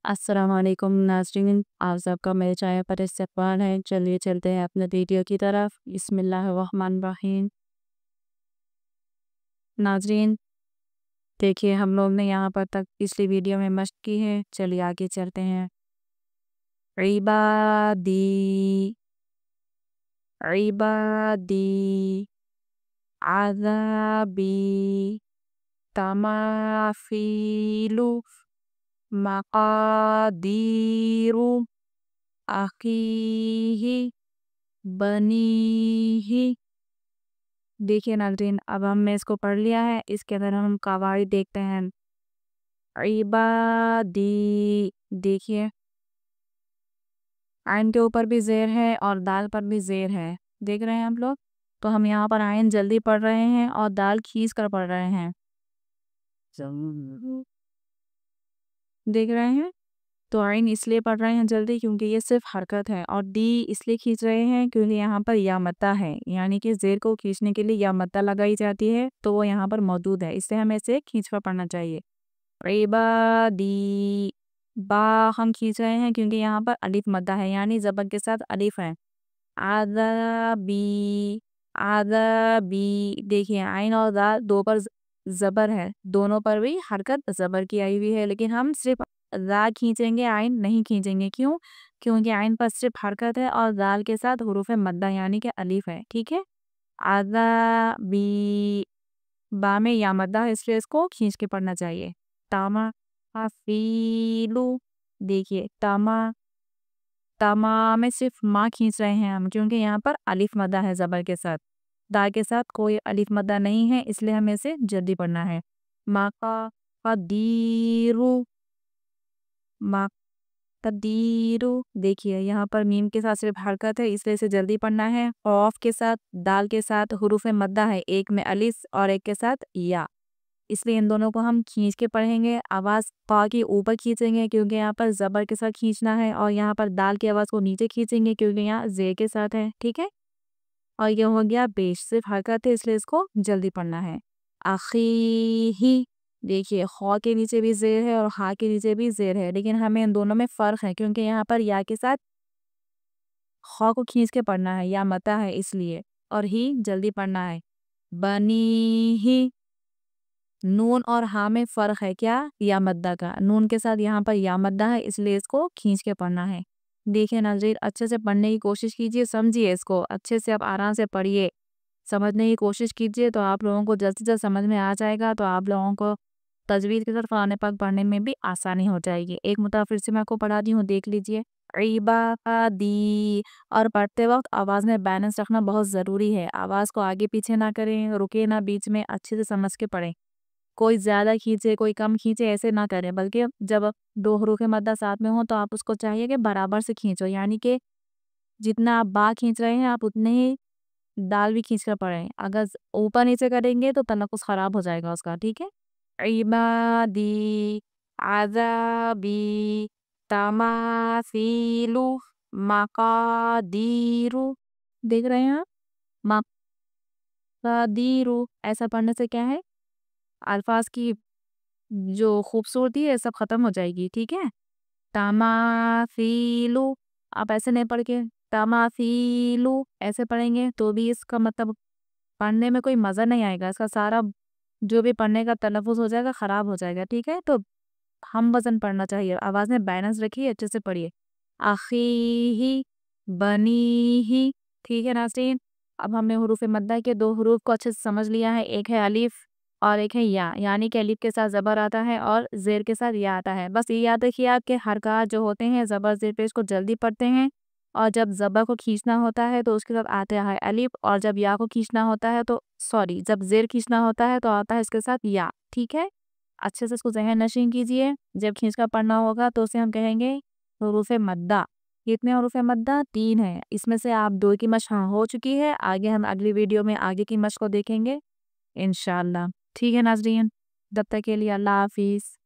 अस्सलाम वालेकुम नाज़रीन, आप सबका मेरे चैनल पर इस्तकबाल है। चलिए चलते हैं अपने वीडियो की तरफ। बिस्मिल्लाहिर्रहमानिर्रहीम। नाज़रीन, देखिए हम लोग ने यहाँ पर तक पिछली वीडियो में मश्क की है। चलिए आगे चलते हैं। इबादी, इबादी, आज़ाबी, तमाफीलु, मक़ादीरु, अख़ीही, बनीही। देखिए नाज़रीन, अब हमने इसको पढ़ लिया है। इसके अंदर हम कवाइद देखते हैं। इबादी, देखिए आइन के ऊपर भी ज़ेर है और दाल पर भी ज़ेर है। देख रहे हैं हम लोग? तो हम यहाँ पर आइन जल्दी पढ़ रहे हैं और दाल खींच कर पढ़ रहे हैं। देख रहे हैं? तो आइन इसलिए पढ़ रहे हैं जल्दी क्योंकि ये सिर्फ हरकत है, और डी इसलिए खींच रहे हैं क्योंकि यहाँ पर या मद्दा है, यानी कि ज़ेर को खींचने के लिए या मद्दा लगाई जाती है, तो वो यहाँ पर मौजूद है, इससे हमें इसे खींच कर पढ़ना चाहिए। इबादी, बा हम खींच रहे हैं क्योंकि यहाँ पर अलिफ मद्दा है, यानी ज़बर के साथ अलिफ है। आज़ाबी, आज़ाबी, देखिए आइन और दाल दो पर ज़बर है, दोनों पर भी हरकत ज़बर की आई हुई है, लेकिन हम सिर्फ ज़ा खींचेंगे, आइन नहीं खींचेंगे। क्यों? क्योंकि आइन पर सिर्फ हरकत है और दाल के साथ हुरूफ मद्दा यानी कि अलिफ है। ठीक है? आज़ाबी, बा में या मद्दा है, इसलिए इसको खींच के पढ़ना चाहिए। तामा, फीलू, देखिए तमा, तमा में सिर्फ माँ खींच रहे हैं हम, क्योंकि यहाँ पर अलिफ मद्दा है ज़बर के साथ। दाल के साथ कोई अलिफ मद्दा नहीं है, इसलिए हमें इसे जल्दी पढ़ना है। माँ का कदीरू, माँ कदीरू, देखिए यहाँ पर मीम के साथ सिर्फ हरकत है, इसलिए इसे जल्दी पढ़ना है। खौफ के साथ, दाल के साथ हुरूफ मद्दा है, एक में अलिफ और एक के साथ या, इसलिए इन दोनों को हम खींच के पढ़ेंगे। आवाज़ क़ा की ऊपर खींचेंगे क्योंकि यहाँ पर ज़बर के साथ खींचना है, और यहाँ पर दाल की आवाज़ को नीचे खींचेंगे क्योंकि यहाँ ज़ेर के साथ है। ठीक है? और ये हो गया पेश, सिर्फ हरकत है, इसलिए इसको जल्दी पढ़ना है। अख़ीही, देखिए खौ के नीचे भी ज़ेर है और हा के नीचे भी ज़ेर है, लेकिन हमें इन दोनों में फ़र्क है क्योंकि यहाँ पर या के साथ खौ को खींच के पढ़ना है, या मता है इसलिए, और ही जल्दी पढ़ना है। बनीही, नून और हा में फ़र्क है क्या? या मद्दा का। नून के साथ यहाँ पर या मद्दा है, इसलिए इसको खींच के पढ़ना है। देखिए नाज़रीन, अच्छे से पढ़ने की कोशिश कीजिए, समझिए इसको अच्छे से, आप आराम से पढ़िए, समझने की कोशिश कीजिए, तो आप लोगों को जल्द से जल्द समझ में आ जाएगा, तो आप लोगों को तजवीज़ के साथ कुरान पाक पढ़ने में भी आसानी हो जाएगी। एक मुद्दा फिर से मैं आपको पढ़ा दी हूँ, देख लीजिए। इबादी, और पढ़ते वक्त आवाज़ में बैलेंस रखना बहुत ज़रूरी है। आवाज़ को आगे पीछे ना करें, रुके ना बीच में, अच्छे से समझ के पढ़ें। कोई ज़्यादा खींचे, कोई कम खींचे, ऐसे ना करें, बल्कि जब दो हरूफ मद्दा साथ में हो तो आप उसको चाहिए कि बराबर से खींचो, यानी कि जितना आप बा खींच रहे हैं आप उतने ही दाल भी खींच कर पढ़ें। अगर ऊपर नीचे करेंगे तो तलफ़्फ़ुज़ ख़राब हो जाएगा उसका। ठीक है? इबादी, आज़ाबी, तमासीलु, मक़ादीरु, देख रहे हैं आप? मक़ादीरु, ऐसा पढ़ने से क्या है, अल्फाज की जो खूबसूरती है सब ख़त्म हो जाएगी। ठीक है? तमासीलु, आप ऐसे नहीं पढ़ के तमासीलु ऐसे पढ़ेंगे तो भी इसका मतलब पढ़ने में कोई मज़ा नहीं आएगा। इसका सारा जो भी पढ़ने का तलफ़्फ़ुज़ हो जाएगा, ख़राब हो जाएगा। ठीक है? तो हम वज़न पढ़ना चाहिए, आवाज़ में बैलेंस रखिए, अच्छे से पढ़िए। अख़ीही, बनीही, ठीक है नाज़रीन? अब हमने हुरूफ़ मद्दा के दो हरूफ को अच्छे से समझ लिया है, एक है अलिफ और एक है या, यानी कि अलिफ के साथ ज़बर आता है और ज़ेर के साथ या आता है। बस ये याद रखिए आप कि हरकत जो होते हैं ज़बर ज़ेर पे, इसको जल्दी पढ़ते हैं, और जब ज़बर को खींचना होता है तो उसके साथ आता है अलिफ, और जब या को खींचना होता है तो सॉरी, जब ज़ेर खींचना होता है तो आता है इसके साथ या। ठीक है? अच्छे से इसको ज़हन नशीन कीजिए। जब खींच कर पढ़ना होगा तो उसे हम कहेंगे हुरूफ़ मद्दा। कितने हुरूफ़ मद्दा? 3 है। इसमें से आप 2 की मश्क हाँ हो चुकी है। आगे हम अगली वीडियो में आगे की मश्क को देखेंगे इंशाअल्लाह। ठीक है नाज़रीन? तब तक के लिए अल्लाह हाफ़िज़।